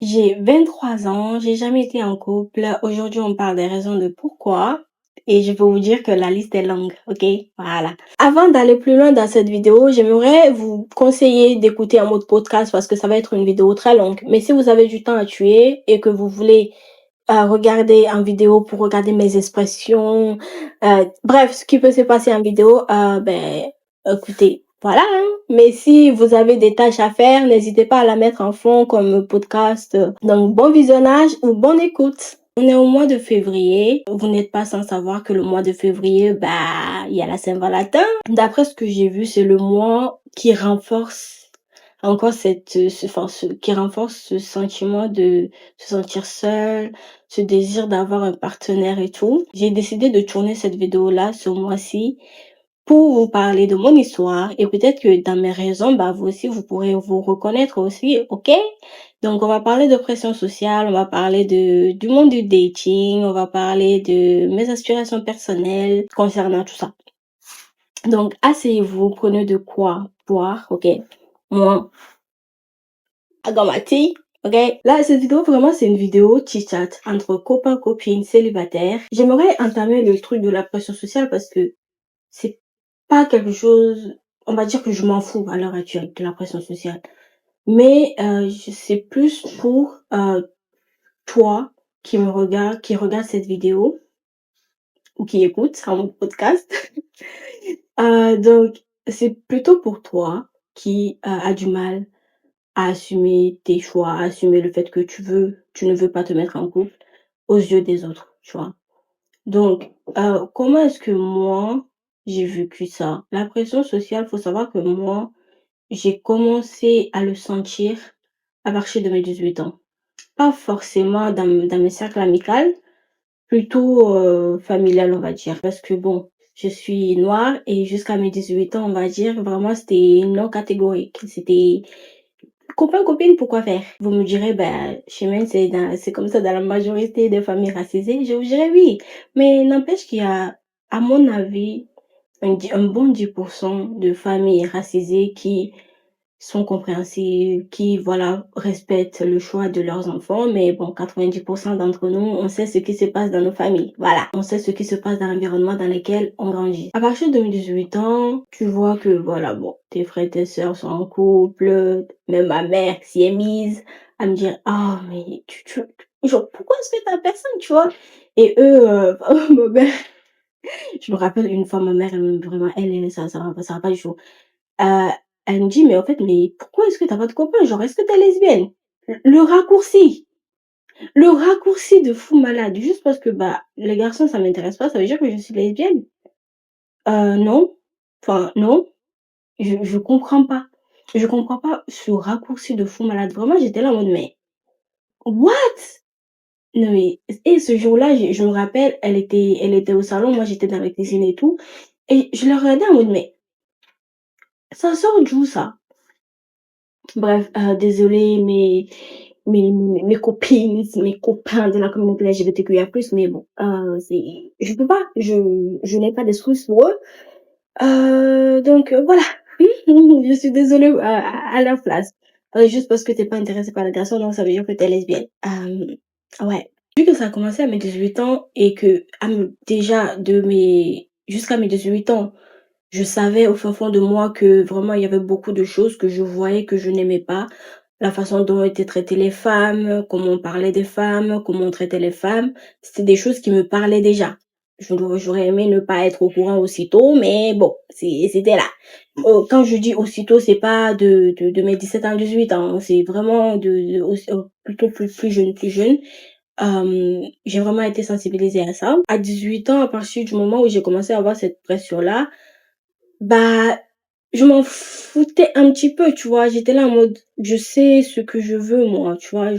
J'ai 23 ans, j'ai jamais été en couple. Aujourd'hui, on parle des raisons de pourquoi et je peux vous dire que la liste est longue, OK? Voilà. Avant d'aller plus loin dans cette vidéo, j'aimerais vous conseiller d'écouter en mode podcast parce que ça va être une vidéo très longue. Mais si vous avez du temps à tuer et que vous voulez regarder en vidéo pour regarder mes expressions, bref, ce qui peut se passer en vidéo, écoutez, voilà, hein. Mais si vous avez des tâches à faire, n'hésitez pas à la mettre en fond comme podcast. Donc, bon visionnage ou bonne écoute. On est au mois de février. Vous n'êtes pas sans savoir que le mois de février, il y a la Saint-Valentin. D'après ce que j'ai vu, c'est le mois qui renforce encore qui renforce ce sentiment de se sentir seul, ce désir d'avoir un partenaire et tout. J'ai décidé de tourner cette vidéo-là ce mois-ci pour vous parler de mon histoire et peut-être que dans mes raisons, vous aussi, vous pourrez vous reconnaître aussi, ok? Donc, on va parler de pression sociale, on va parler du monde du dating, on va parler de mes aspirations personnelles concernant tout ça. Donc, asseyez-vous, prenez de quoi boire, ok? Moi, I got my tea, ok? Là, cette vidéo, vraiment, c'est une vidéo chit-chat entre copains, copines, célibataires. J'aimerais entamer le truc de la pression sociale parce que c'est pas quelque chose, on va dire que je m'en fous à l'heure actuelle de la pression sociale. Mais c'est plus pour toi qui regarde cette vidéo ou qui écoute mon podcast. Donc, c'est plutôt pour toi qui a du mal à assumer tes choix, à assumer le fait que tu ne veux pas te mettre en couple aux yeux des autres, tu vois. Donc, comment est-ce que moi, j'ai vécu ça? La pression sociale, faut savoir que moi, j'ai commencé à le sentir à partir de mes 18 ans. Pas forcément dans mes cercles amicaux, plutôt familial, on va dire. Parce que bon, je suis noire et jusqu'à mes 18 ans, on va dire, vraiment, c'était non catégorique. C'était copain, copine, pourquoi faire? Vous me direz, chez moi, c'est comme ça dans la majorité des familles racisées. Je vous dirais oui. Mais n'empêche qu'il y a, à mon avis, un bon 10% de familles racisées qui sont compréhensives, qui, voilà, respectent le choix de leurs enfants. Mais bon, 90% d'entre nous, on sait ce qui se passe dans nos familles. Voilà. On sait ce qui se passe dans l'environnement dans lequel on grandit. À partir de 18 ans, tu vois que, voilà, bon, tes frères, tes sœurs sont en couple. Même ma mère s'y est mise à me dire, ah, mais genre, pourquoi est-ce que t'as personne, tu vois? Et eux, ma mère, je me rappelle une fois, ma mère, ça va pas du tout. Heu, Elle me dit: «Mais en fait, mais pourquoi est-ce que tu as pas de copain? Genre, est-ce que tu es lesbienne?» Le raccourci de fou malade, juste parce que, les garçons ça m'intéresse pas, ça veut dire que je suis lesbienne? Non. Enfin, non, je comprends pas. Je comprends pas ce raccourci de fou malade. Vraiment, j'étais là en mode: «Mais what?» Non mais et ce jour-là, je me rappelle, elle était au salon, moi j'étais dans la cuisine et tout et je la regardais en mode: «Mais ça sort d'où ça?» Bref, désolée mes copines, mes copains de la communauté LGBTQIA+, mais bon, c'est je peux pas, je n'ai pas d'excuses pour eux. Donc voilà. Je suis désolée à leur place. Juste parce que tu es pas intéressée par les garçons, donc ça veut dire que tu es lesbienne. Ouais. Vu que ça a commencé à mes 18 ans et que déjà jusqu'à mes 18 ans, je savais au fin fond de moi que vraiment il y avait beaucoup de choses que je voyais que je n'aimais pas. La façon dont étaient traitées les femmes, comment on parlait des femmes, comment on traitait les femmes, c'était des choses qui me parlaient déjà. J'aurais aimé ne pas être au courant aussitôt, mais bon, c'était là. Quand je dis aussitôt, c'est pas de mes 17 ans, 18 ans, c'est vraiment plutôt plus jeune, plus jeune. J'ai vraiment été sensibilisée à ça. À 18 ans, à partir du moment où j'ai commencé à avoir cette pression-là, bah, je m'en foutais un petit peu, tu vois? J'étais là en mode: «Je sais ce que je veux moi», tu vois?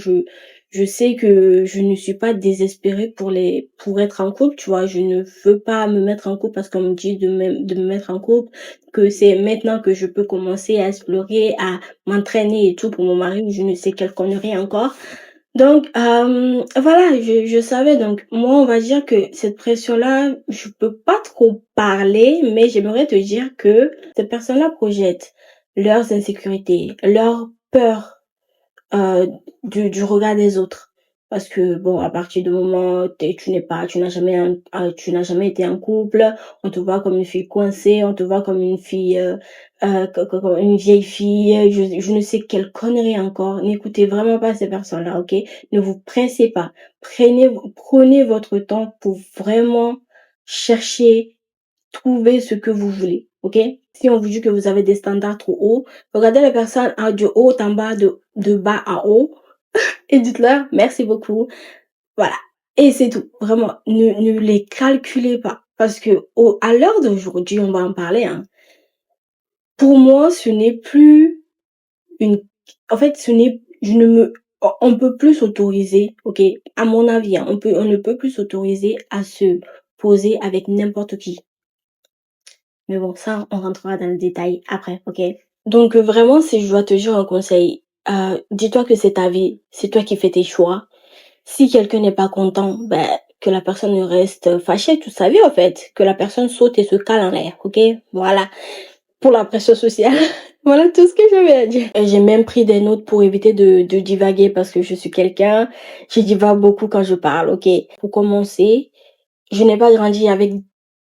Je sais que je ne suis pas désespérée pour être en couple, tu vois? Je ne veux pas me mettre en couple parce qu'on me dit de me mettre en couple, que c'est maintenant que je peux commencer à explorer, à m'entraîner et tout pour mon mari ou je ne sais quelle connerie encore. Donc, voilà, je savais donc moi, on va dire que cette pression-là, je peux pas trop parler, mais j'aimerais te dire que ces personnes-là projettent leurs insécurités, leurs peurs du regard des autres. Parce que bon, à partir du moment où tu n'as jamais été en couple, on te voit comme une fille coincée, on te voit comme une fille, comme une vieille fille, je ne sais quelle connerie encore. N'écoutez vraiment pas ces personnes-là, ok? Ne vous pressez pas. Prenez votre temps pour vraiment chercher, trouver ce que vous voulez, ok? Si on vous dit que vous avez des standards trop hauts, regardez les personnes de haut en bas, de bas à haut, et dites-leur merci beaucoup. Voilà. Et c'est tout. Vraiment, ne les calculez pas. Parce que à l'heure d'aujourd'hui, on va en parler, hein. Pour moi, ce n'est plus une, en fait, on peut plus s'autoriser, ok? À mon avis, hein, on ne peut plus s'autoriser à se poser avec n'importe qui. Mais bon, ça, on rentrera dans le détail après, ok? Donc, vraiment, si je dois te dire un conseil, dis-toi que c'est ta vie, c'est toi qui fais tes choix. Si quelqu'un n'est pas content, ben, que la personne reste fâchée toute sa vie, en fait. Que la personne saute et se cale en l'air, ok? Voilà. Pour la pression sociale. Voilà tout ce que j'avais à dire. Et j'ai même pris des notes pour éviter de divaguer parce que je suis quelqu'un, je divague beaucoup quand je parle, ok? Pour commencer, je n'ai pas grandi avec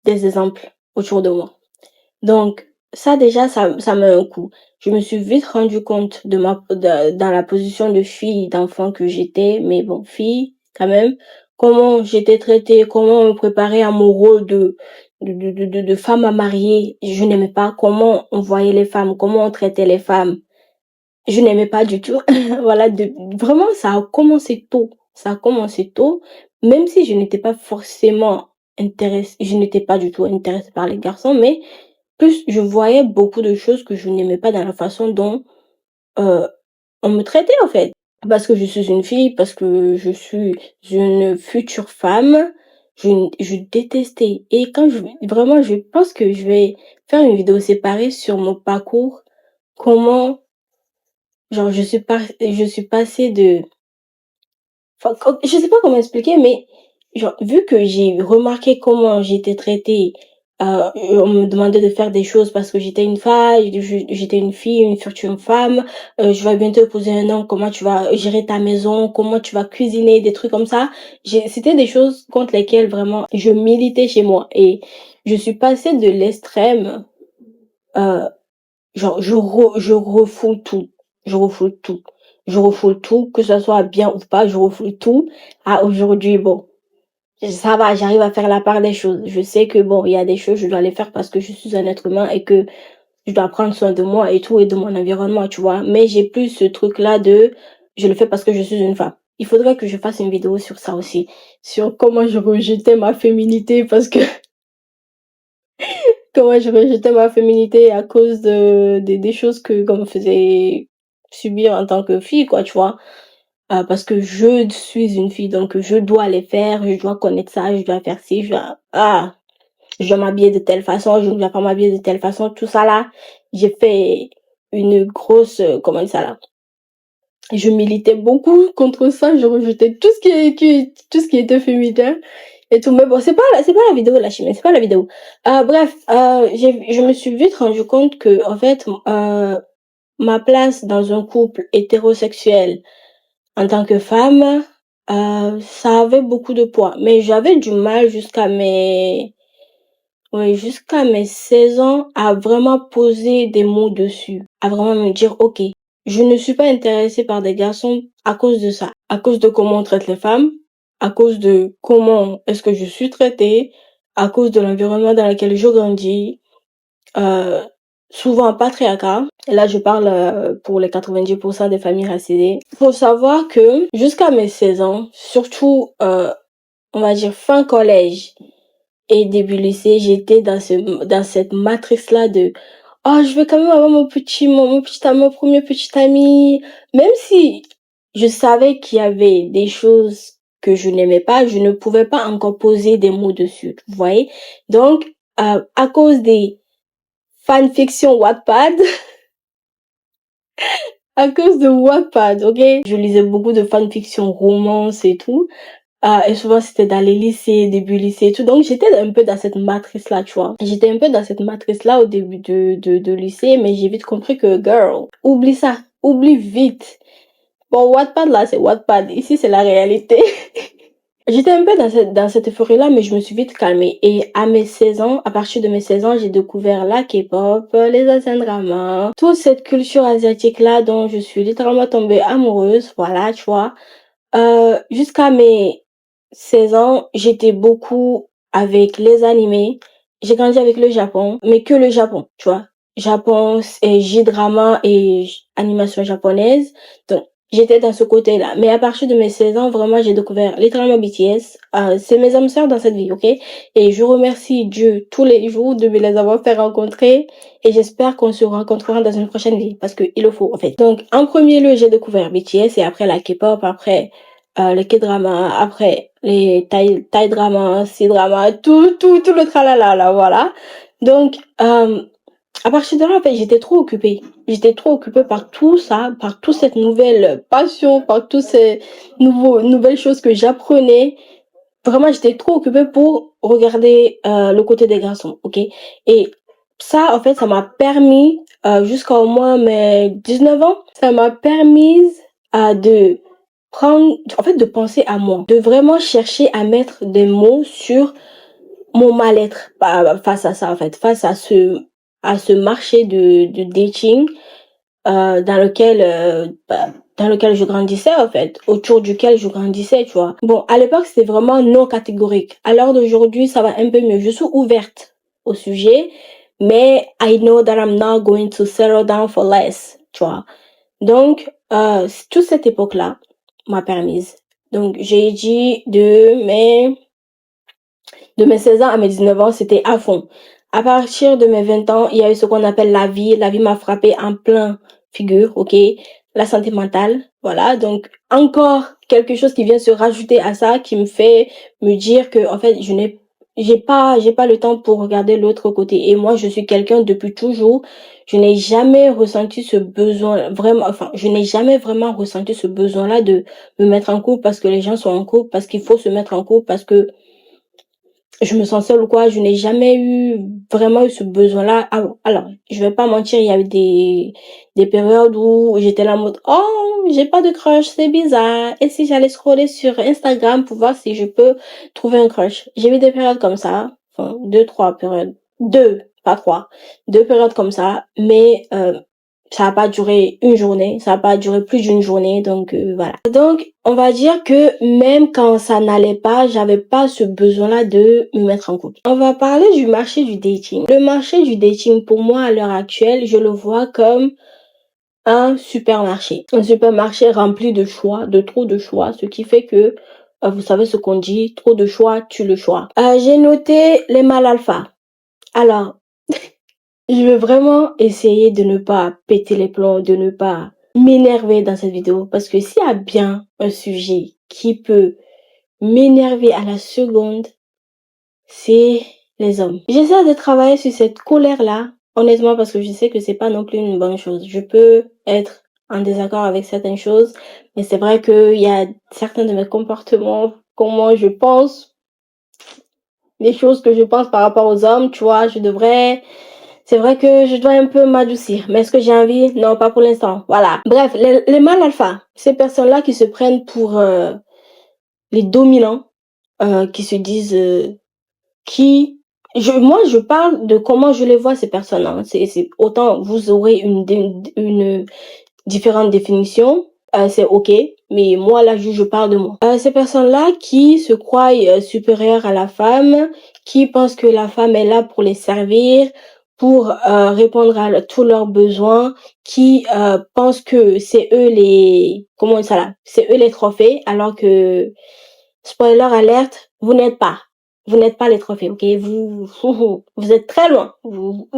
des exemples autour de moi. Donc, ça déjà, ça met un coup. Je me suis vite rendu compte dans la position de fille, d'enfant que j'étais, mais bon, fille, quand même, comment j'étais traitée, comment on me préparait à mon rôle de femme à marier. Je n'aimais pas comment on voyait les femmes, comment on traitait les femmes. Je n'aimais pas du tout. Voilà, vraiment, ça a commencé tôt. Ça a commencé tôt, même si je n'étais pas forcément intéressée, je n'étais pas du tout intéressée par les garçons, mais plus je voyais beaucoup de choses que je n'aimais pas dans la façon dont, heu, on me traitait, en fait. Parce que je suis une fille, parce que je suis une future femme, je détestais et quand vraiment, je pense que je vais faire une vidéo séparée sur mon parcours, comment genre je suis passée de enfin, je sais pas comment expliquer, mais genre, vu que j'ai remarqué comment j'étais traitée, on me demandait de faire des choses parce que j'étais une femme, j'étais une fille, une future femme, je vais bientôt épouser un homme, comment tu vas gérer ta maison, comment tu vas cuisiner, des trucs comme ça. C'était des choses contre lesquelles vraiment je militais chez moi et je suis passée de l'extrême, euh, genre, je refoule tout. Je refoule tout. Je refoule tout, que ça soit bien ou pas, je refoule tout. Ah, aujourd'hui, bon, ça va, j'arrive à faire la part des choses. Je sais que bon, il y a des choses, je dois les faire parce que je suis un être humain et que je dois prendre soin de moi et tout et de mon environnement, tu vois. Mais j'ai plus ce truc-là je le fais parce que je suis une femme. Il faudrait que je fasse une vidéo sur ça aussi. Sur comment je rejetais ma féminité parce que comment je rejetais ma féminité à cause des choses qu'on me faisait subir en tant que fille, quoi, tu vois. Parce que je suis une fille, donc je dois les faire, je dois connaître ça, je dois faire ci, je dois m'habiller de telle façon, je ne dois pas m'habiller de telle façon, tout ça là. J'ai fait une grosse, comment on dit ça là? Je militais beaucoup contre ça, je rejetais tout ce qui était féminin et tout. Mais bon, c'est pas la vidéo, la chimie, c'est pas la vidéo. Bref, je me suis vite rendu compte que, en fait, ma place dans un couple hétérosexuel en tant que femme, ça avait beaucoup de poids. Mais j'avais du mal jusqu'à mes 16 ans à vraiment poser des mots dessus, à vraiment me dire, OK, je ne suis pas intéressée par des garçons à cause de ça, à cause de comment on traite les femmes, à cause de comment est-ce que je suis traitée, à cause de l'environnement dans lequel je grandis, euh, souvent patriarcat. Et là, je parle pour les 90% des familles racisées. Faut savoir que jusqu'à mes 16 ans, surtout, on va dire fin collège, et début lycée, j'étais dans cette matrice-là de, oh, je vais quand même avoir mon premier petit ami. Même si je savais qu'il y avait des choses que je n'aimais pas, je ne pouvais pas encore poser des mots dessus, vous voyez? Donc, à cause des fanfictions Wattpad, à cause de Wattpad, ok? Je lisais beaucoup de fanfictions, romances et tout. Et souvent, c'était dans les lycées, début lycée et tout. Donc, j'étais un peu dans cette matrice-là, tu vois. J'étais un peu dans cette matrice-là au début de lycée, mais j'ai vite compris que, girl, oublie ça. Oublie vite. Bon, Wattpad, là, c'est Wattpad. Ici, c'est la réalité. J'étais un peu dans cette euphorie-là, mais je me suis vite calmée. Et à mes 16 ans, à partir de mes 16 ans, j'ai découvert la K-pop, les Asian dramas, toute cette culture asiatique-là dont je suis littéralement tombée amoureuse. Voilà, tu vois. Jusqu'à mes 16 ans, j'étais beaucoup avec les animés. J'ai grandi avec le Japon, mais que le Japon, tu vois. Japon, et J-drama et animation japonaise. Donc, j'étais dans ce côté-là. Mais à partir de mes 16 ans, vraiment, j'ai découvert littéralement BTS. C'est mes âmes sœurs dans cette vie, ok? Et je remercie Dieu tous les jours de me les avoir fait rencontrer. Et j'espère qu'on se rencontrera dans une prochaine vie, parce qu'il le faut, en fait. Donc, en premier lieu, j'ai découvert BTS et après la K-pop, après le K-drama, après les Thai drama, C-drama, tout le tralala, là, voilà. Donc, à partir de là, en fait, j'étais trop occupée. J'étais trop occupée par tout ça, par toute cette nouvelle passion, par toutes ces nouvelles choses que j'apprenais. Vraiment, j'étais trop occupée pour regarder le côté des garçons, ok? Et ça, en fait, ça m'a permis, jusqu'à au moins mes 19 ans, ça m'a permis de prendre, en fait, de penser à moi, de vraiment chercher à mettre des mots sur mon mal-être face à ça, en fait, face à ce marché de dating dans lequel je grandissais, en fait, autour duquel je grandissais, tu vois. Bon, à l'époque, c'était vraiment non catégorique. À l'heure d'aujourd'hui, ça va un peu mieux. Je suis ouverte au sujet, mais I know that I'm not going to settle down for less, tu vois. Donc, toute cette époque-là m'a permise. Donc, j'ai dit de mes 16 ans à mes 19 ans, c'était à fond. À partir de mes 20 ans, il y a eu ce qu'on appelle la vie. La vie m'a frappé en plein figure, ok? La santé mentale, voilà. Donc, encore quelque chose qui vient se rajouter à ça, qui me fait me dire que, en fait, j'ai pas le temps pour regarder l'autre côté. Et moi, je suis quelqu'un depuis toujours. Je n'ai jamais ressenti ce besoin, vraiment, enfin, je n'ai jamais vraiment ressenti ce besoin-là de me mettre en couple parce que les gens sont en couple, parce qu'il faut se mettre en couple, parce que je me sens seule ou quoi, je n'ai jamais vraiment eu ce besoin-là. Alors, je vais pas mentir, il y a eu des périodes où j'étais là en mode, oh, j'ai pas de crush, c'est bizarre. Et si j'allais scroller sur Instagram pour voir si je peux trouver un crush. J'ai eu des périodes comme ça, enfin, trois périodes. Pas trois. Deux périodes comme ça, mais ça a pas duré une journée, ça a pas duré plus d'une journée, donc voilà. Donc, on va dire que même quand ça n'allait pas, j'avais pas ce besoin-là de me mettre en couple. On va parler du marché du dating. Le marché du dating, pour moi, à l'heure actuelle, je le vois comme un supermarché. Un supermarché rempli de choix, de trop de choix, ce qui fait que, vous savez ce qu'on dit, trop de choix tue le choix. J'ai noté les mâles alpha. Alors, je veux vraiment essayer de ne pas péter les plombs, de ne pas m'énerver dans cette vidéo, parce que s'il y a bien un sujet qui peut m'énerver à la seconde, c'est les hommes. J'essaie de travailler sur cette colère-là, honnêtement, parce que je sais que c'est pas non plus une bonne chose. Je peux être en désaccord avec certaines choses, mais c'est vrai qu'il y a certains de mes comportements, comment je pense, les choses que je pense par rapport aux hommes, tu vois, c'est vrai que je dois un peu m'adoucir. Mais est-ce que j'ai envie? Non, pas pour l'instant. Voilà. Bref, les mâles alpha, ces personnes-là qui se prennent pour les dominants, qui se disent, moi, je parle de comment je les vois, ces personnes-là. Hein. C'est autant vous aurez une différente définition, c'est ok. Mais moi, là, je parle de moi. Ces personnes-là qui se croient supérieures à la femme, qui pensent que la femme est là pour les servir, pour répondre à tous leurs besoins, qui pensent que c'est eux comment ça là, c'est eux les trophées, alors que spoiler alerte, vous n'êtes pas. Vous n'êtes pas les trophées, ok? Vous êtes très loin.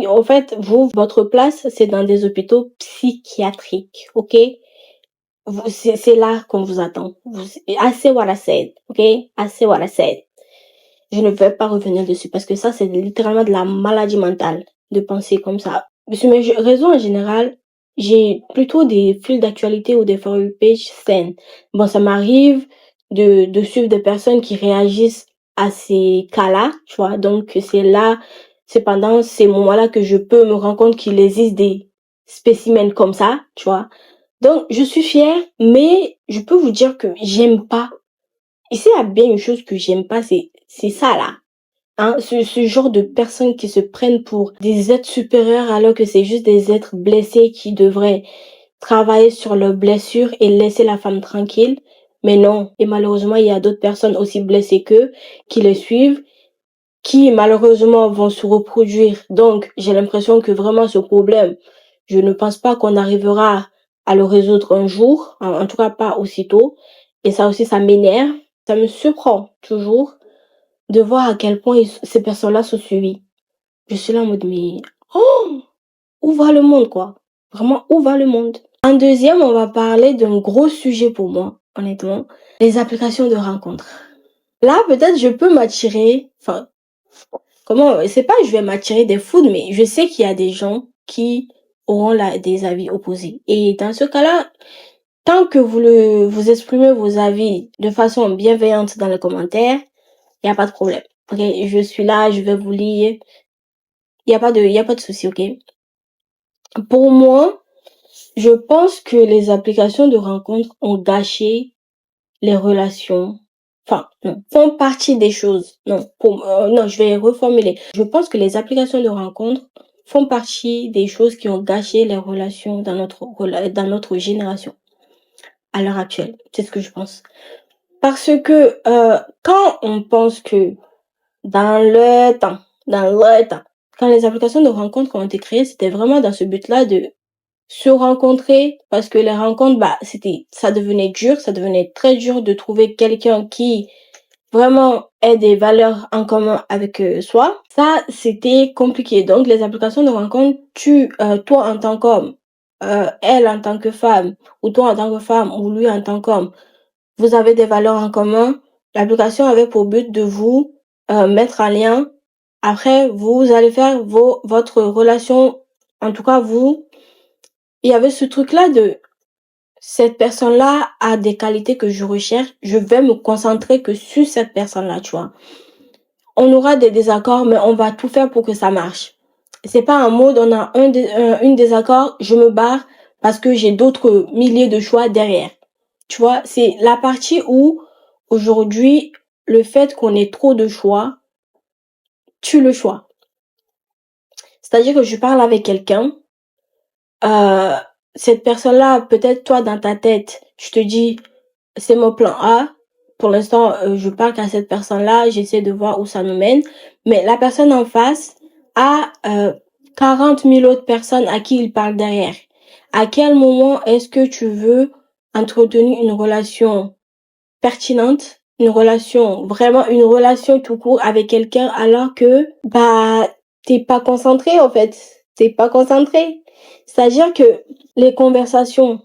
En fait, votre place, c'est dans des hôpitaux psychiatriques, ok? C'est là qu'on vous attend. Assez what I said, ok? Assez what I said. Je ne vais pas revenir dessus parce que ça, c'est littéralement de la maladie mentale de penser comme ça. Sur mes réseaux en général, j'ai plutôt des fils d'actualité ou des for you page saines. Bon, ça m'arrive de suivre des personnes qui réagissent à ces cas-là, tu vois. Donc, c'est pendant ces moments-là que je peux me rendre compte qu'il existe des spécimens comme ça, tu vois. Donc, je suis fière, mais je peux vous dire que j'aime pas. Et s'il y a bien une chose que j'aime pas, c'est ça là. Hein, ce genre de personnes qui se prennent pour des êtres supérieurs alors que c'est juste des êtres blessés qui devraient travailler sur leurs blessures et laisser la femme tranquille. Mais non. Et malheureusement, il y a d'autres personnes aussi blessées qu'eux qui les suivent, qui malheureusement vont se reproduire. Donc, j'ai l'impression que vraiment ce problème, je ne pense pas qu'on arrivera à le résoudre un jour, en tout cas pas aussitôt. Et ça aussi, ça m'énerve. Ça me surprend toujours de voir à quel point ces personnes-là sont suivies. Je suis là en mode, mais oh, où va le monde, quoi? Vraiment, où va le monde? En deuxième, on va parler d'un gros sujet pour moi, honnêtement, les applications de rencontres. Là, peut-être je peux m'attirer, enfin, c'est pas que je vais m'attirer des foudres, mais je sais qu'il y a des gens qui auront des avis opposés. Et dans ce cas-là, tant que vous exprimez vos avis de façon bienveillante dans les commentaires, il n'y a pas de problème. Ok, je suis là, je vais vous lire. Il y a pas de souci, ok? Pour moi, je pense que les applications de rencontres ont gâché les relations. Enfin, non, font partie des choses. Non, non, je vais reformuler. Je pense que les applications de rencontres font partie des choses qui ont gâché les relations dans notre génération à l'heure actuelle. C'est ce que je pense. Parce que quand on pense que dans le temps, quand les applications de rencontres ont été créées, c'était vraiment dans ce but-là de se rencontrer parce que les rencontres, ça devenait dur, ça devenait très dur de trouver quelqu'un qui vraiment ait des valeurs en commun avec soi. Ça, c'était compliqué. Donc, les applications de rencontres, toi en tant qu'homme, elle en tant que femme, ou toi en tant que femme, ou lui en tant qu'homme, vous avez des valeurs en commun. L'application avait pour but de vous mettre en lien. Après, vous allez faire votre relation, en tout cas vous, il y avait ce truc-là de cette personne-là a des qualités que je recherche, je vais me concentrer que sur cette personne-là, tu vois. On aura des désaccords, mais on va tout faire pour que ça marche. C'est pas un mode, on a une désaccord, je me barre parce que j'ai d'autres milliers de choix derrière. Tu vois, c'est la partie où aujourd'hui, le fait qu'on ait trop de choix tue le choix. C'est-à-dire que je parle avec quelqu'un, euh, cette personne-là, peut-être toi dans ta tête, je te dis, c'est mon plan A. Pour l'instant, je parle qu'à cette personne-là, j'essaie de voir où ça nous mène. Mais la personne en face a 40 000 autres personnes à qui il parle derrière. À quel moment est-ce que tu veux entretenir une relation pertinente, vraiment une relation tout court avec quelqu'un alors que t'es pas concentré en fait. T'es pas concentré. C'est-à-dire que les conversations,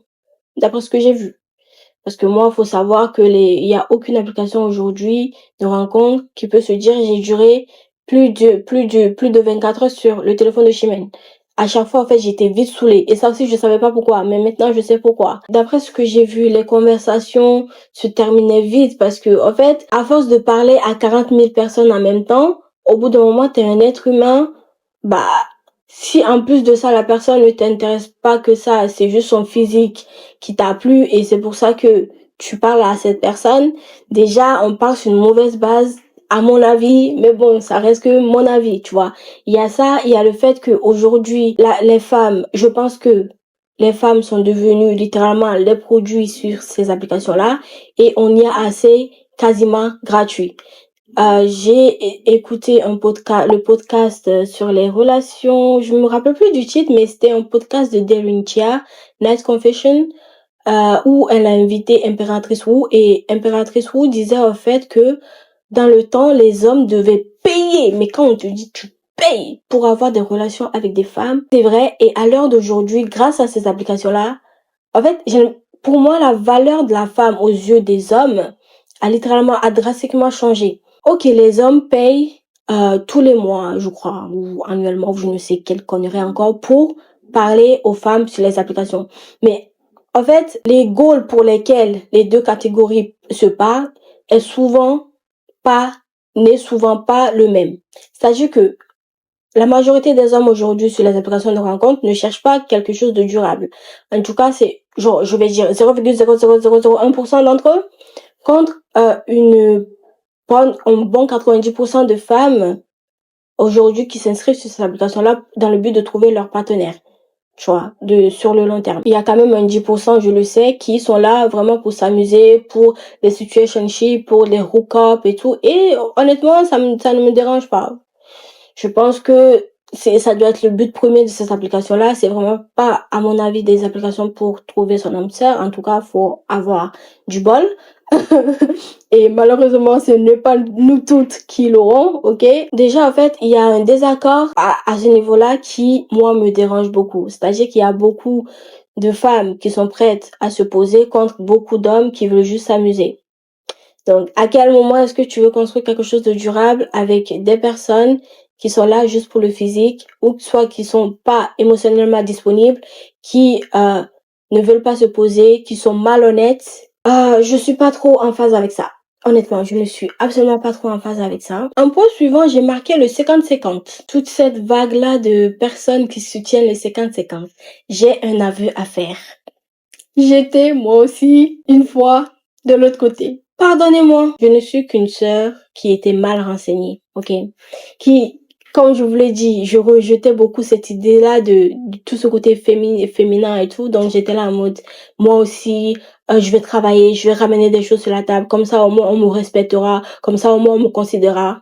d'après ce que j'ai vu, parce que moi, faut savoir que il y a aucune application aujourd'hui de rencontre qui peut se dire j'ai duré plus de 24 heures sur le téléphone de Chimène. À chaque fois, en fait, j'étais vite saoulée. Et ça aussi, je savais pas pourquoi. Mais maintenant, je sais pourquoi. D'après ce que j'ai vu, les conversations se terminaient vite parce que, en fait, à force de parler à 40 000 personnes en même temps, au bout d'un moment, t'es un être humain, bah, si en plus de ça, la personne ne t'intéresse pas que ça, c'est juste son physique qui t'a plu et c'est pour ça que tu parles à cette personne, déjà, on part sur une mauvaise base, à mon avis, mais bon, ça reste que mon avis, tu vois. Il y a ça, il y a le fait que aujourd'hui, les femmes, je pense que les femmes sont devenues littéralement les produits sur ces applications-là et on y a assez quasiment gratuit. J'ai écouté le podcast sur les relations. Je me rappelle plus du titre, mais c'était un podcast de Darren Chia, Night Confession, où elle a invité Impératrice Wu et Impératrice Wu disait en fait que dans le temps, les hommes devaient payer. Mais quand on te dit tu payes pour avoir des relations avec des femmes, c'est vrai. Et à l'heure d'aujourd'hui, grâce à ces applications-là, en fait, pour moi, la valeur de la femme aux yeux des hommes a drastiquement changé. Ok, les hommes payent tous les mois, je crois, ou annuellement, je ne sais quelle connerie encore, pour parler aux femmes sur les applications. Mais en fait, les goals pour lesquels les deux catégories se parlent est souvent pas, n'est souvent pas le même. C'est-à-dire que la majorité des hommes aujourd'hui sur les applications de rencontres ne cherchent pas quelque chose de durable. En tout cas, c'est genre, je vais dire 0,00001% d'entre eux, contre un bon 90% de femmes aujourd'hui qui s'inscrivent sur ces applications-là dans le but de trouver leur partenaire. Tu vois, sur le long terme. Il y a quand même un 10%, je le sais, qui sont là vraiment pour s'amuser, pour les situationships, pour les hook-up et tout. Et honnêtement, ça ne me dérange pas. Je pense que ça doit être le but premier de ces applications-là. C'est vraiment pas, à mon avis, des applications pour trouver son âme sœur. En tout cas, faut avoir du bol. Et malheureusement, ce n'est pas nous toutes qui l'aurons, ok? Déjà, en fait, il y a un désaccord à ce niveau-là qui, moi, me dérange beaucoup. C'est-à-dire qu'il y a beaucoup de femmes qui sont prêtes à se poser contre beaucoup d'hommes qui veulent juste s'amuser. Donc, à quel moment est-ce que tu veux construire quelque chose de durable avec des personnes qui sont là juste pour le physique ou soit qui sont pas émotionnellement disponibles, qui ne veulent pas se poser, qui sont malhonnêtes? Je suis pas trop en phase avec ça. Honnêtement, je ne suis absolument pas trop en phase avec ça. En point suivant, j'ai marqué le 50-50. Toute cette vague-là de personnes qui soutiennent le 50-50. J'ai un aveu à faire. J'étais, moi aussi, une fois, de l'autre côté. Pardonnez-moi, je ne suis qu'une sœur qui était mal renseignée, ok? Qui, comme je vous l'ai dit, je rejetais beaucoup cette idée-là de tout ce côté féminin et tout, donc j'étais là en mode, moi aussi, je vais travailler, je vais ramener des choses sur la table, comme ça au moins on me respectera, comme ça au moins on me considérera.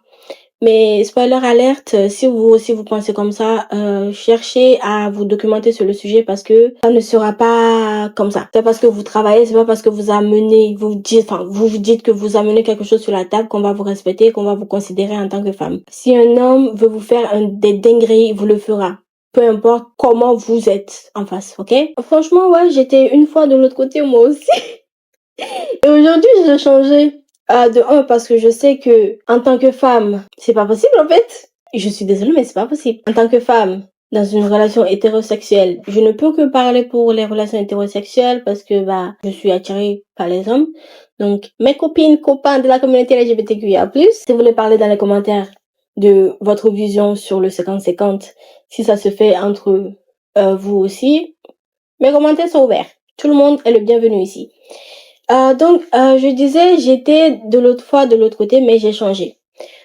Mais spoiler alerte, si vous aussi vous pensez comme ça, cherchez à vous documenter sur le sujet parce que ça ne sera pas comme ça. C'est parce que vous travaillez, c'est pas parce que vous amenez, vous vous dites que vous amenez quelque chose sur la table qu'on va vous respecter, qu'on va vous considérer en tant que femme. Si un homme veut vous faire des dingueries, vous le fera. Peu importe comment vous êtes en face, ok? Franchement, ouais, j'étais une fois de l'autre côté moi aussi. Et aujourd'hui, j'ai changé. De un, parce que je sais que, en tant que femme, c'est pas possible, en fait. Je suis désolée, mais c'est pas possible. En tant que femme, dans une relation hétérosexuelle, je ne peux que parler pour les relations hétérosexuelles parce que, je suis attirée par les hommes. Donc, mes copines, copains de la communauté LGBTQIA+, si vous voulez parler dans les commentaires de votre vision sur le 50-50, si ça se fait entre vous aussi, mes commentaires sont ouverts. Tout le monde est le bienvenu ici. Donc, je disais, j'étais de l'autre côté, mais j'ai changé.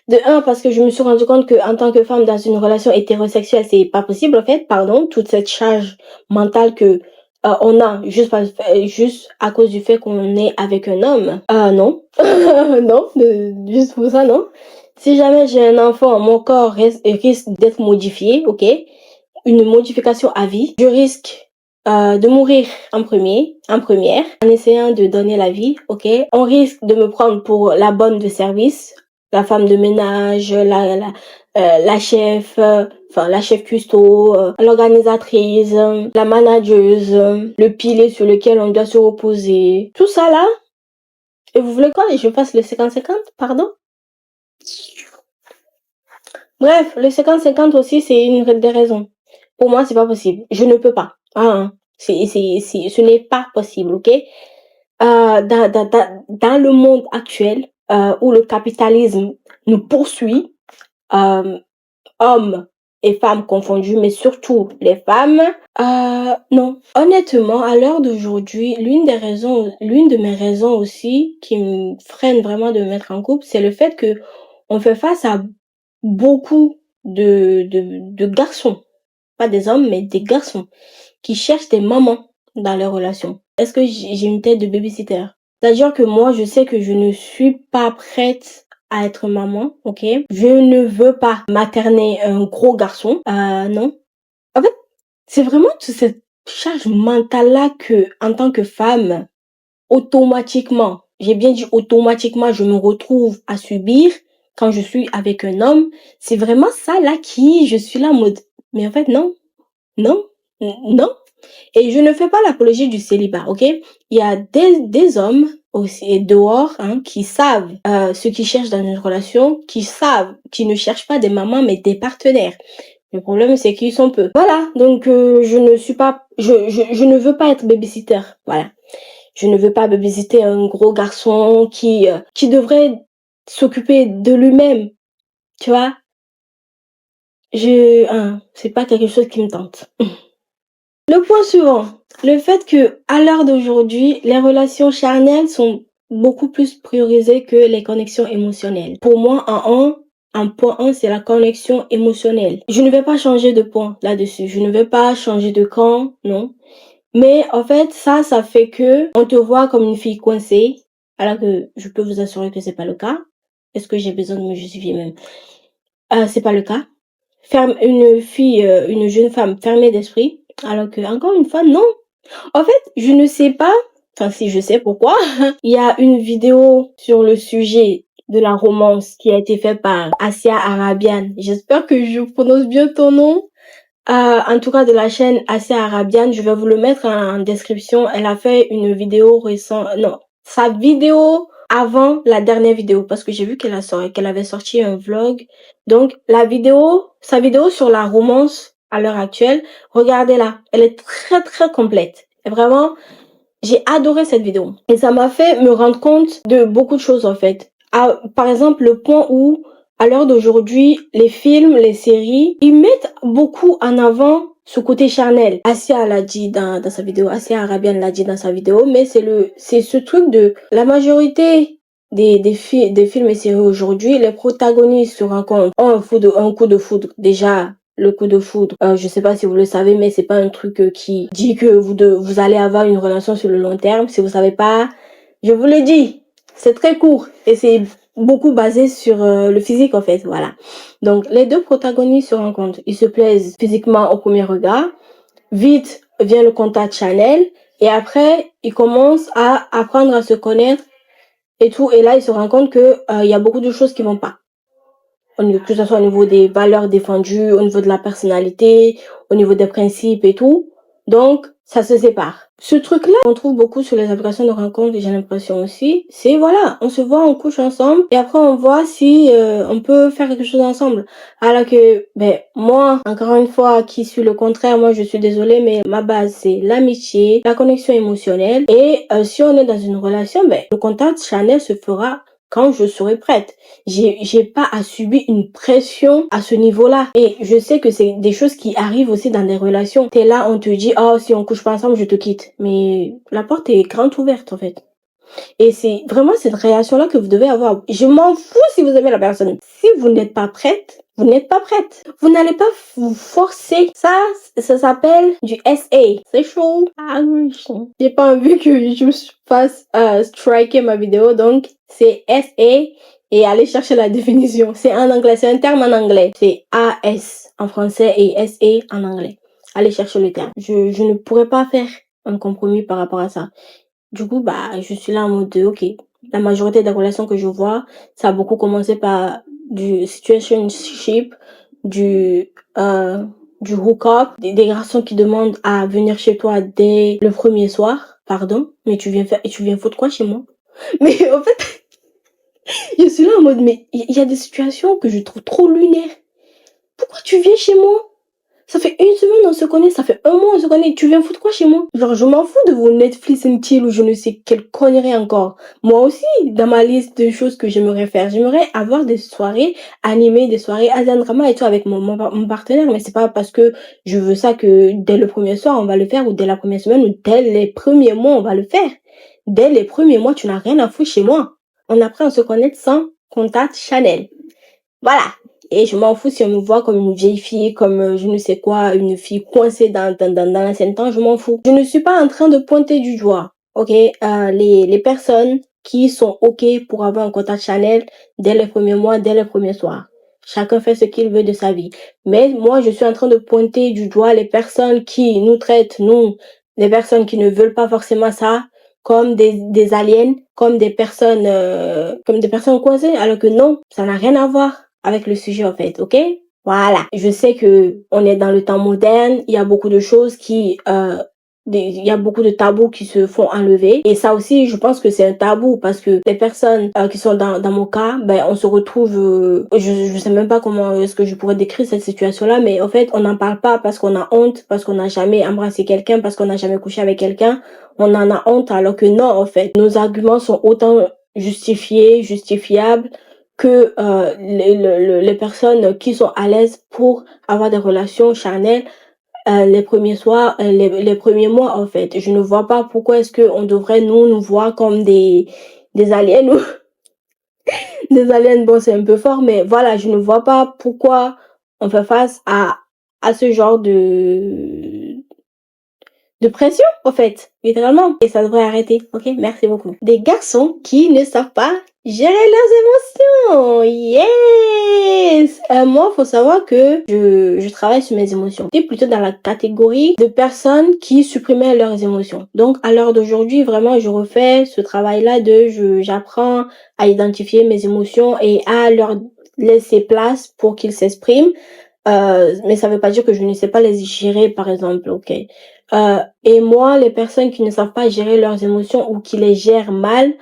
De un, parce que je me suis rendu compte que en tant que femme dans une relation hétérosexuelle, c'est pas possible, en fait, pardon, toute cette charge mentale que on a juste à cause du fait qu'on est avec un homme. Non. Non, juste pour ça, non. Si jamais j'ai un enfant, mon corps risque d'être modifié, ok? Une modification à vie. Je risque de mourir en première, en essayant de donner la vie, ok? On risque de me prendre pour la bonne de service, la femme de ménage, la chef, la chef custo, l'organisatrice, la manageuse, le pilier sur lequel on doit se reposer. Tout ça là. Et vous voulez quoi? Et je fasse le 50-50, pardon? Bref, le 50-50 aussi, c'est une des raisons. Pour moi, c'est pas possible. Je ne peux pas. Ce n'est pas possible, ok? Dans le monde actuel, où le capitalisme nous poursuit, hommes et femmes confondus, mais surtout les femmes, non. Honnêtement, à l'heure d'aujourd'hui, l'une de mes raisons aussi qui me freine vraiment de me mettre en couple, c'est le fait que on fait face à beaucoup de garçons, pas des hommes, mais des garçons, qui cherchent des mamans dans leurs relations. Est-ce que j'ai une tête de babysitter? C'est-à-dire que moi, je sais que je ne suis pas prête à être maman, ok? Je ne veux pas materner un gros garçon, non. En fait, c'est vraiment toute cette charge mentale-là que, en tant que femme, automatiquement, j'ai bien dit automatiquement, je me retrouve à subir quand je suis avec un homme. C'est vraiment ça là qui, je suis là en mode, mais en fait non, non, non. Et je ne fais pas l'apologie du célibat, ok? Il y a des hommes aussi dehors qui savent ce qu'ils cherchent dans une relation, qui ne cherchent pas des mamans mais des partenaires. Le problème c'est qu'ils sont peu. Voilà, donc je ne veux pas être babysitter, voilà. Je ne veux pas babysitter un gros garçon qui devrait s'occuper de lui-même, tu vois. c'est pas quelque chose qui me tente. Le point suivant, le fait que à l'heure d'aujourd'hui, les relations charnelles sont beaucoup plus priorisées que les connexions émotionnelles. Pour moi, en point 1, c'est la connexion émotionnelle. Je ne vais pas changer de point là-dessus. Je ne vais pas changer de camp, non. Mais en fait, ça fait que on te voit comme une fille coincée, alors que je peux vous assurer que c'est pas le cas. Est-ce que j'ai besoin de me justifier même? C'est pas le cas. Une jeune femme fermée d'esprit, alors que, encore une fois, non. En fait, je ne sais pas, enfin si je sais pourquoi, il y a une vidéo sur le sujet de la romance qui a été faite par Asia Arabian. J'espère que je prononce bien ton nom. En tout cas de la chaîne Asia Arabian, je vais vous le mettre en description. Elle a fait une vidéo récente, non, sa vidéo avant la dernière vidéo, parce que j'ai vu qu'elle avait sorti un vlog. Donc sa vidéo sur la romance à l'heure actuelle, regardez-la, elle est très très complète. Et vraiment, j'ai adoré cette vidéo. Et ça m'a fait me rendre compte de beaucoup de choses en fait. Par exemple, le point où, à l'heure d'aujourd'hui, les films, les séries, ils mettent beaucoup en avant ce côté charnel. Asia l'a dit dans sa vidéo, Asia Arabian l'a dit dans sa vidéo, mais c'est ce truc de la majorité des films et séries aujourd'hui, les protagonistes se rencontrent, ont un coup de foudre. Déjà, le coup de foudre, je sais pas si vous le savez, mais c'est pas un truc qui dit que vous allez avoir une relation sur le long terme. Si vous savez pas, je vous le dis, c'est très court et c'est beaucoup basé sur le physique en fait, voilà. Donc les deux protagonistes se rencontrent, ils se plaisent physiquement au premier regard. Vite vient le contact charnel et après ils commencent à apprendre à se connaître et tout. Et là ils se rendent compte que il y a beaucoup de choses qui vont pas. Que ce soit au niveau des valeurs défendues, au niveau de la personnalité, au niveau des principes et tout. Donc, ça se sépare. Ce truc-là, on trouve beaucoup sur les applications de rencontres, j'ai l'impression aussi. C'est voilà, on se voit, on couche ensemble et après on voit si on peut faire quelque chose ensemble. Alors que, moi, encore une fois, qui suis le contraire, moi je suis désolée, mais ma base c'est l'amitié, la connexion émotionnelle et si on est dans une relation, le contact charnel se fera quand je serai prête. J'ai pas à subir une pression à ce niveau-là. Et je sais que c'est des choses qui arrivent aussi dans des relations. T'es là, on te dit, oh, si on couche pas ensemble, je te quitte. Mais la porte est grande ouverte, en fait. Et c'est vraiment cette réaction-là que vous devez avoir. Je m'en fous si vous aimez la personne. Si vous n'êtes pas prête, vous n'êtes pas prête. Vous n'allez pas vous forcer. Ça s'appelle du SA. C'est chaud. Ah oui. J'ai pas envie que je fasse striker ma vidéo. Donc, c'est SA et allez chercher la définition. C'est en anglais. C'est un terme en anglais. C'est AS en français et SA en anglais. Allez chercher le terme. Je ne pourrais pas faire un compromis par rapport à ça. Du coup, je suis là en mode de, ok, la majorité des relations que je vois, ça a beaucoup commencé par du situationship, du hook-up, des garçons qui demandent à venir chez toi dès le premier soir. Pardon, mais tu viens foutre quoi chez moi? Mais en fait, je suis là en mode, mais il y a des situations que je trouve trop lunaires. Pourquoi tu viens chez moi? Ça fait une semaine on se connaît, ça fait un mois on se connaît, tu viens foutre quoi chez moi? Genre, je m'en fous de vos Netflix and chill ou je ne sais quelle connerie encore. Moi aussi, dans ma liste de choses que j'aimerais faire, j'aimerais avoir des soirées animées, des soirées Asian Drama et tout avec mon partenaire, mais c'est pas parce que je veux ça que dès le premier soir on va le faire ou dès la première semaine ou dès les premiers mois on va le faire. Dès les premiers mois, tu n'as rien à foutre chez moi. On apprend à se connaître sans contact Chanel. Voilà. Et je m'en fous si on me voit comme une vieille fille, comme je ne sais quoi, une fille coincée dans l'ancien temps, je m'en fous. Je ne suis pas en train de pointer du doigt, ok, les personnes qui sont ok pour avoir un contact Chanel dès les premiers mois, dès les premiers soirs. Chacun fait ce qu'il veut de sa vie. Mais moi, je suis en train de pointer du doigt les personnes qui nous traitent, nous, les personnes qui ne veulent pas forcément ça, comme des aliens, comme des personnes coincées, alors que non, ça n'a rien à voir avec le sujet en fait, ok? Voilà. Je sais que on est dans le temps moderne, il y a beaucoup de choses il y a beaucoup de tabous qui se font enlever et ça aussi je pense que c'est un tabou parce que les personnes qui sont dans mon cas, on se retrouve je sais même pas comment est-ce que je pourrais décrire cette situation là, mais en fait on n'en parle pas parce qu'on a honte, parce qu'on n'a jamais embrassé quelqu'un, parce qu'on n'a jamais couché avec quelqu'un, on en a honte alors que non en fait nos arguments sont autant justifiables que les personnes qui sont à l'aise pour avoir des relations charnelles les premiers soirs, les premiers mois en fait. Je ne vois pas pourquoi est-ce qu'on devrait nous voir comme des aliens ou des aliens. Bon, c'est un peu fort, mais voilà, je ne vois pas pourquoi on fait face à ce genre de pression, en fait, littéralement. Et ça devrait arrêter, ok? Merci beaucoup. Des garçons qui ne savent pas gérer leurs émotions. Yes! Moi, faut savoir que je travaille sur mes émotions. J'étais plutôt dans la catégorie de personnes qui supprimaient leurs émotions. Donc, à l'heure d'aujourd'hui, vraiment, je refais ce travail-là j'apprends à identifier mes émotions et à leur laisser place pour qu'ils s'expriment. Mais ça veut pas dire que je ne sais pas les gérer, par exemple, ok? Et moi, les personnes qui ne savent pas gérer leurs émotions ou qui les gèrent mal,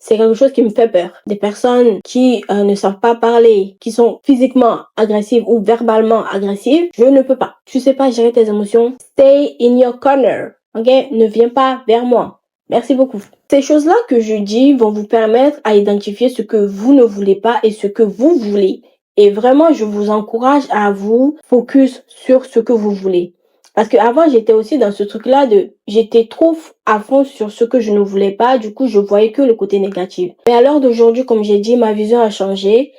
c'est quelque chose qui me fait peur. Des personnes qui ne savent pas parler, qui sont physiquement agressives ou verbalement agressives, je ne peux pas. Tu sais pas gérer tes émotions, stay in your corner, ok? Ne viens pas vers moi. Merci beaucoup. Ces choses-là que je dis vont vous permettre à identifier ce que vous ne voulez pas et ce que vous voulez. Et vraiment, je vous encourage à vous focus sur ce que vous voulez. Parce que avant, j'étais aussi dans ce truc-là j'étais trop à fond sur ce que je ne voulais pas. Du coup, je voyais que le côté négatif. Mais à l'heure d'aujourd'hui, comme j'ai dit, ma vision a changé.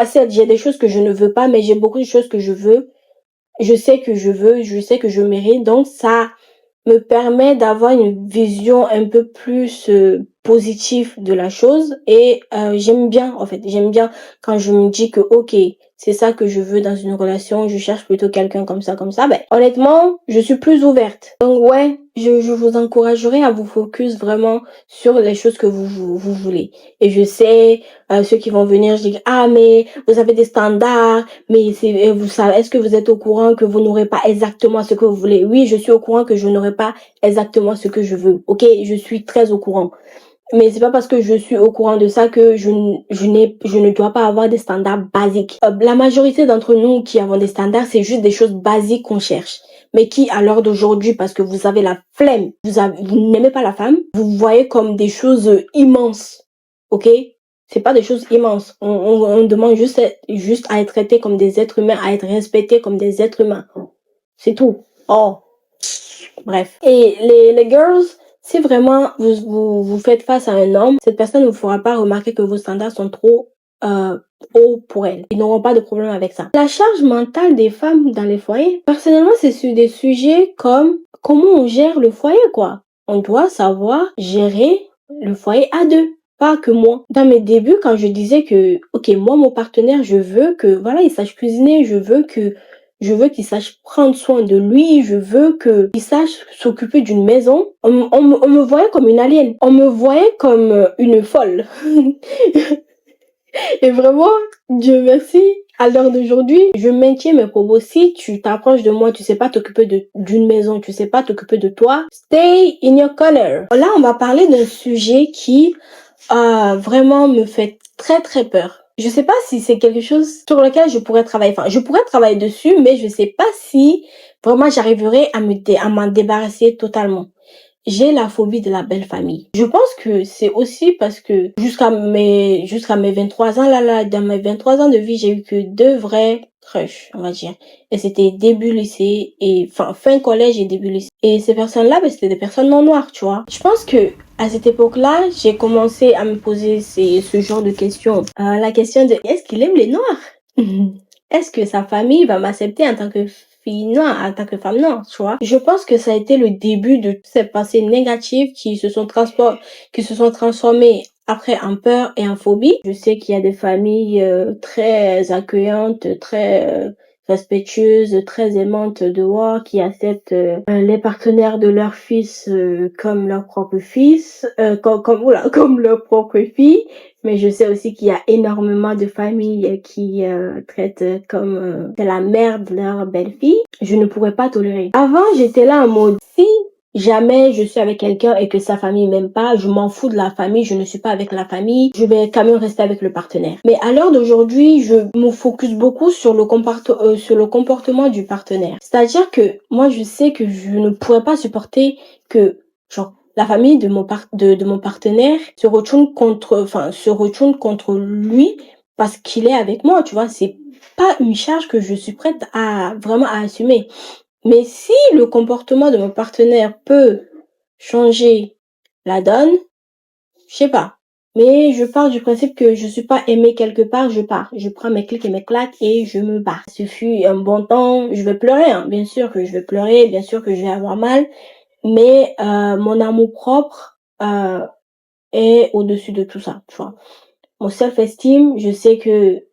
Certes, j'ai des choses que je ne veux pas, mais j'ai beaucoup de choses que je veux. Je sais que je veux, je sais que je mérite. Donc, ça me permet d'avoir une vision un peu plus positive de la chose et j'aime bien en fait, j'aime bien quand je me dis que ok, c'est ça que je veux dans une relation, je cherche plutôt quelqu'un comme ça, ben honnêtement, je suis plus ouverte. Donc ouais, je vous encouragerai à vous focus vraiment sur les choses que vous voulez. Et je sais, ceux qui vont venir, je dis ah mais vous avez des standards, mais vous savez, est-ce que vous êtes au courant que vous n'aurez pas exactement ce que vous voulez? Oui, je suis au courant que je n'aurai pas exactement ce que je veux. Ok, je suis très au courant. Mais c'est pas parce que je suis au courant de ça que je ne dois pas avoir des standards basiques. La majorité d'entre nous qui avons des standards, c'est juste des choses basiques qu'on cherche. Mais qui, à l'heure d'aujourd'hui, parce que vous avez la flemme, vous n'aimez pas la femme, vous voyez comme des choses immenses. Ok? C'est pas des choses immenses. On demande juste à être traité comme des êtres humains, à être respecté comme des êtres humains. C'est tout. Oh. Bref. Et les girls, si vraiment vous faites face à un homme, cette personne ne vous fera pas remarquer que vos standards sont trop hauts pour elle. Ils n'auront pas de problème avec ça. La charge mentale des femmes dans les foyers, personnellement, c'est sur des sujets comme comment on gère le foyer, quoi. On doit savoir gérer le foyer à deux. Pas que moi. Dans mes débuts, quand je disais que, ok, moi, mon partenaire, je veux que, voilà, il sache cuisiner, je veux qu'il sache prendre soin de lui, je veux qu'il sache s'occuper d'une maison. On me voyait comme une alien. On me voyait comme une folle. Et vraiment, Dieu merci, à l'heure d'aujourd'hui, je maintiens mes propos. Si tu t'approches de moi, tu sais pas t'occuper d'une maison, tu sais pas t'occuper de toi, stay in your corner. Là, on va parler d'un sujet qui vraiment me fait très très peur. Je sais pas si c'est quelque chose sur lequel je pourrais travailler. Enfin, je pourrais travailler dessus, mais je sais pas si vraiment j'arriverai à m'en débarrasser totalement. J'ai la phobie de la belle famille. Je pense que c'est aussi parce que jusqu'à mes 23 ans, dans mes 23 ans de vie, j'ai eu que deux vrais crushs, on va dire. Et c'était début lycée et fin collège et début lycée. Et ces personnes-là, c'était des personnes non noires, tu vois. Je pense que à cette époque-là, j'ai commencé à me poser ce genre de questions. La question de est-ce qu'il aime les noirs? Est-ce que sa famille va m'accepter en tant que fille noire, en tant que femme noire, tu vois? Je pense que ça a été le début de toutes ces pensées négatives qui se sont transformées après en peur et en phobie. Je sais qu'il y a des familles très accueillantes, très respectueuses, très aimantes dehors, qui acceptent les partenaires de leur fils comme leur propre fils, comme leur propre fille. Mais je sais aussi qu'il y a énormément de familles qui traitent comme de la merde leur belle-fille. Je ne pourrais pas tolérer. Avant, j'étais là en mode, si jamais je suis avec quelqu'un et que sa famille m'aime pas, je m'en fous de la famille, je ne suis pas avec la famille, je vais quand même rester avec le partenaire. Mais à l'heure d'aujourd'hui, je me focus beaucoup sur le comportement du partenaire. C'est-à-dire que moi, je sais que je ne pourrais pas supporter que, genre, la famille de mon partenaire se retourne contre lui parce qu'il est avec moi, tu vois. C'est pas une charge que je suis prête à vraiment à assumer. Mais si le comportement de mon partenaire peut changer la donne, je sais pas. Mais je pars du principe que je suis pas aimée quelque part, je pars. Je prends mes clics et mes claques et je me barre. Ce fut un bon temps, je vais pleurer, hein. Bien sûr que je vais pleurer, bien sûr que je vais avoir mal. Mais mon amour propre est au-dessus de tout ça, tu vois. Mon self-esteem, je sais que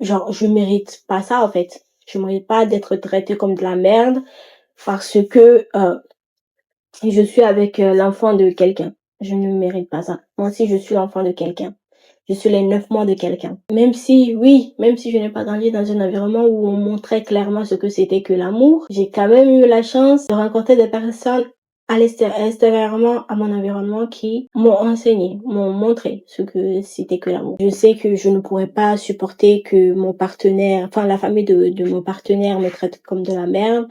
genre je mérite pas ça en fait. Je mérite pas d'être traitée comme de la merde parce que je suis avec l'enfant de quelqu'un. Je ne mérite pas ça. Moi aussi, je suis l'enfant de quelqu'un. Je suis les 9 mois de quelqu'un. Même si, oui, même si je n'ai pas grandi dans un environnement où on montrait clairement ce que c'était que l'amour, j'ai quand même eu la chance de rencontrer des personnes extérieurement à mon environnement qui m'ont enseigné, m'ont montré ce que c'était que l'amour. Je sais que je ne pourrais pas supporter que mon partenaire, enfin la famille de mon partenaire me traite comme de la merde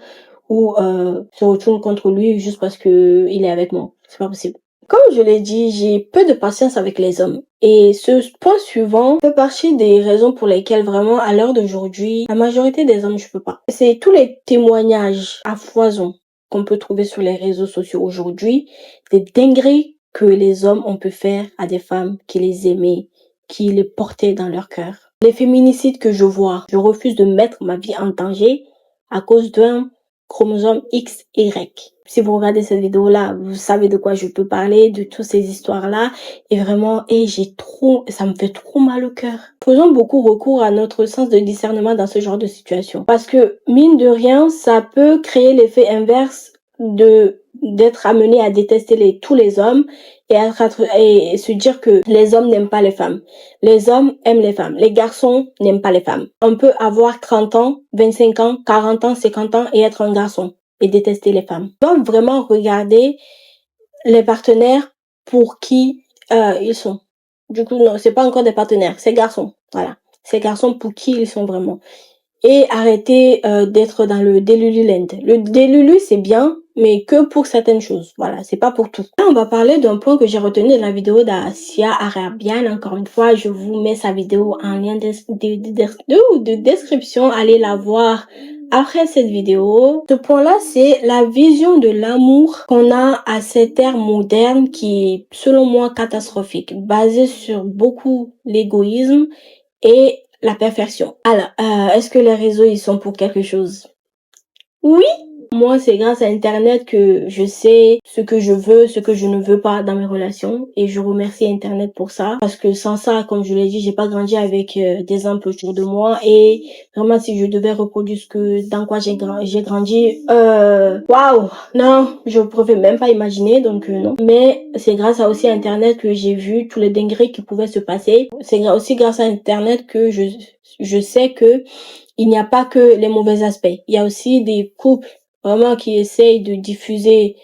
ou se retourne contre lui juste parce que il est avec moi. C'est pas possible. Comme je l'ai dit, j'ai peu de patience avec les hommes. Et ce point suivant fait partie des raisons pour lesquelles vraiment, à l'heure d'aujourd'hui, la majorité des hommes, je peux pas. C'est tous les témoignages à foison qu'on peut trouver sur les réseaux sociaux aujourd'hui, des dingueries que les hommes ont pu faire à des femmes qui les aimaient, qui les portaient dans leur cœur. Les féminicides que je vois, je refuse de mettre ma vie en danger à cause d'un chromosome XY. Si vous regardez cette vidéo-là, vous savez de quoi je peux parler, de toutes ces histoires-là. Et vraiment, ça me fait trop mal au cœur. Faisons beaucoup recours à notre sens de discernement dans ce genre de situation. Parce que, mine de rien, ça peut créer l'effet inverse d'être amené à détester tous les hommes et se dire que les hommes n'aiment pas les femmes. Les hommes aiment les femmes. Les garçons n'aiment pas les femmes. On peut avoir 30 ans, 25 ans, 40 ans, 50 ans et être un garçon et détester les femmes. On doit vraiment regarder les partenaires pour qui ils sont. Du coup, non, c'est pas encore des partenaires, c'est garçons. Voilà. C'est garçons pour qui ils sont vraiment. Et arrêter d'être dans le Delululand. Le Delulu, c'est bien, mais que pour certaines choses. Voilà, c'est pas pour tout. Là, on va parler d'un point que j'ai retenu dans la vidéo d'Asia Arabian. Encore une fois, je vous mets sa vidéo en lien de description. Allez la voir après cette vidéo. Ce point-là, c'est la vision de l'amour qu'on a à cette ère moderne qui est, selon moi, catastrophique, basée sur beaucoup l'égoïsme et la perfection. Alors, est-ce que les réseaux, ils sont pour quelque chose? Oui. Moi, c'est grâce à Internet que je sais ce que je veux, ce que je ne veux pas dans mes relations. Et je remercie Internet pour ça. Parce que sans ça, comme je l'ai dit, j'ai pas grandi avec des exemples autour de moi. Et vraiment, si je devais reproduire dans quoi j'ai grandi, waouh, non, je pouvais même pas imaginer. Donc, non. Mais c'est grâce à aussi Internet que j'ai vu tous les dingueries qui pouvaient se passer. C'est aussi grâce à Internet que je sais que il n'y a pas que les mauvais aspects. Il y a aussi des couples vraiment qui essayent de diffuser.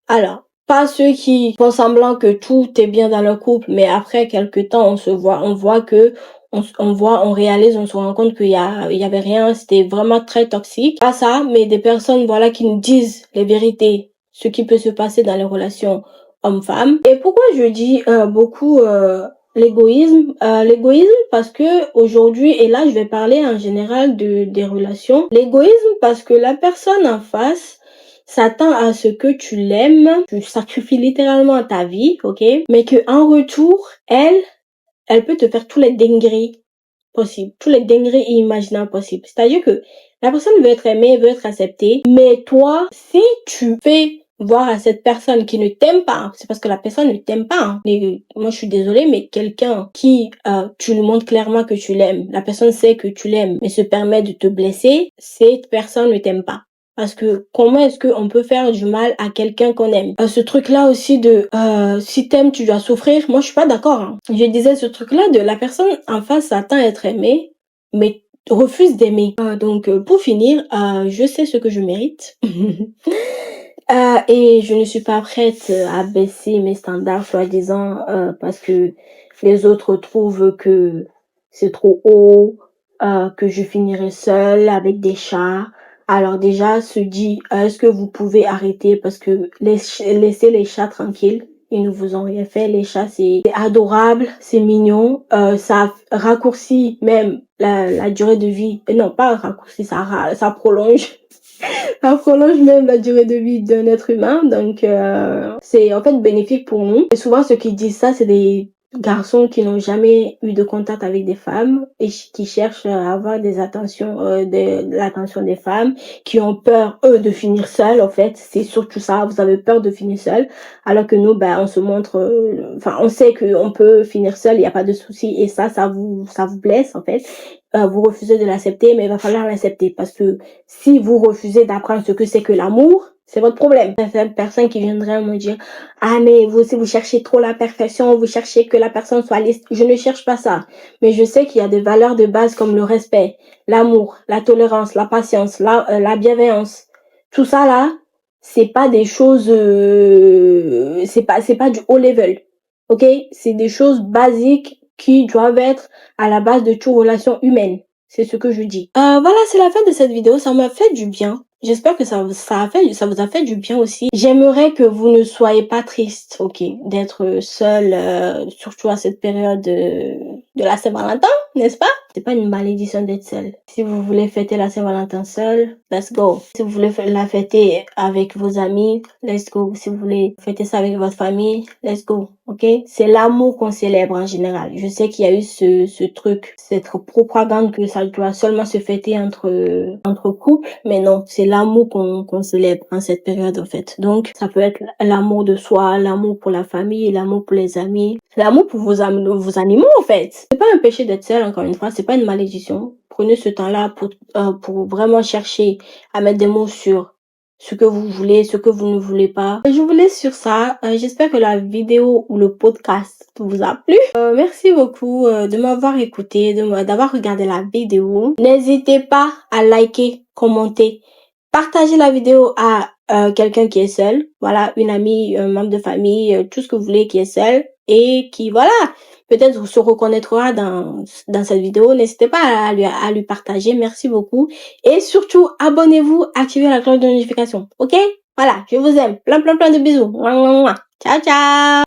Alors, pas ceux qui font semblant que tout est bien dans leur couple, mais après quelques temps, on voit que, on réalise, on se rend compte il y avait rien, c'était vraiment très toxique. Pas ça, mais des personnes, voilà, qui nous disent les vérités, ce qui peut se passer dans les relations hommes-femmes. Et pourquoi je dis beaucoup l'égoïsme parce que aujourd'hui, et là je vais parler en général des relations, l'égoïsme parce que la personne en face s'attend à ce que tu l'aimes, tu sacrifies littéralement ta vie, ok, mais que en retour, elle peut te faire tous les dingueries possibles, tous les dingueries imaginables possibles. C'est-à-dire que la personne veut être aimée, veut être acceptée, mais toi, si tu fais voir à cette personne qui ne t'aime pas, c'est parce que la personne ne t'aime pas. Hein. Moi, je suis désolée, mais quelqu'un qui, tu lui montres clairement que tu l'aimes, la personne sait que tu l'aimes, mais se permet de te blesser, cette personne ne t'aime pas. Parce que comment est-ce qu'on peut faire du mal à quelqu'un qu'on aime? Ce truc-là aussi de si t'aimes, tu dois souffrir, moi je suis pas d'accord. Hein. Je disais ce truc-là de la personne en face s'attend à être aimée, mais refuse d'aimer. Donc pour finir, je sais ce que je mérite. Et je ne suis pas prête à baisser mes standards soi-disant parce que les autres trouvent que c'est trop haut, que je finirai seule avec des chats. Alors déjà, se dit, est-ce que vous pouvez arrêter parce que laissez les chats tranquilles. ils ne vous ont rien fait. Les chats, c'est adorable, c'est mignon. Ça raccourcit même la durée de vie. Non, pas raccourci, ça prolonge. Ça prolonge même la durée de vie d'un être humain. Donc, c'est en fait bénéfique pour nous. Et souvent, ceux qui disent ça, c'est des garçons qui n'ont jamais eu de contact avec des femmes et qui cherchent à avoir des attentions, de l'attention des femmes, qui ont peur, eux, de finir seuls, en fait. C'est surtout ça. Vous avez peur de finir seul. Alors que nous, on se montre, enfin, on sait qu'on peut finir seul, il n'y a pas de souci. Et ça vous blesse, en fait. Vous refusez de l'accepter, mais il va falloir l'accepter parce que si vous refusez d'apprendre ce que c'est que l'amour, c'est votre problème. Certaines personnes qui viendraient me dire, ah, mais vous, si vous cherchez trop la perfection, vous cherchez que la personne soit lisse. Je ne cherche pas ça. Mais je sais qu'il y a des valeurs de base comme le respect, l'amour, la tolérance, la patience, la bienveillance. Tout ça là, c'est pas des choses, c'est pas du haut level. Ok? C'est des choses basiques qui doivent être à la base de toute relation humaine. C'est ce que je dis. Voilà, c'est la fin de cette vidéo. Ça m'a fait du bien. J'espère que ça vous a fait du bien aussi. J'aimerais que vous ne soyez pas triste, ok, d'être seul, surtout à cette période de la Saint-Valentin, n'est-ce pas? C'est pas une malédiction d'être seul. Si vous voulez fêter la Saint-Valentin seul, let's go. Si vous voulez la fêter avec vos amis, let's go. Si vous voulez fêter ça avec votre famille, let's go. Ok? C'est l'amour qu'on célèbre en général. Je sais qu'il y a eu ce truc, cette propagande que ça doit seulement se fêter entre couples, mais non, c'est l'amour qu'on célèbre en cette période en fait. Donc, ça peut être l'amour de soi, l'amour pour la famille, l'amour pour les amis, l'amour pour vos animaux en fait. C'est pas un péché d'être seul, encore une fois, c'est pas une malédiction. Prenez ce temps-là pour vraiment chercher à mettre des mots sur ce que vous voulez, ce que vous ne voulez pas. Je vous laisse sur ça. J'espère que la vidéo ou le podcast vous a plu. Merci beaucoup de m'avoir écouté, d'avoir regardé la vidéo. N'hésitez pas à liker, commenter, partager la vidéo à quelqu'un qui est seul. Voilà, une amie, un membre de famille, tout ce que vous voulez qui est seul et qui, voilà, peut-être se reconnaîtra dans cette vidéo. N'hésitez pas à lui partager. Merci beaucoup. Et surtout, abonnez-vous, activez la cloche de notification. Ok? Voilà, je vous aime. Plein de bisous. Mouah, mouah, mouah. Ciao, ciao!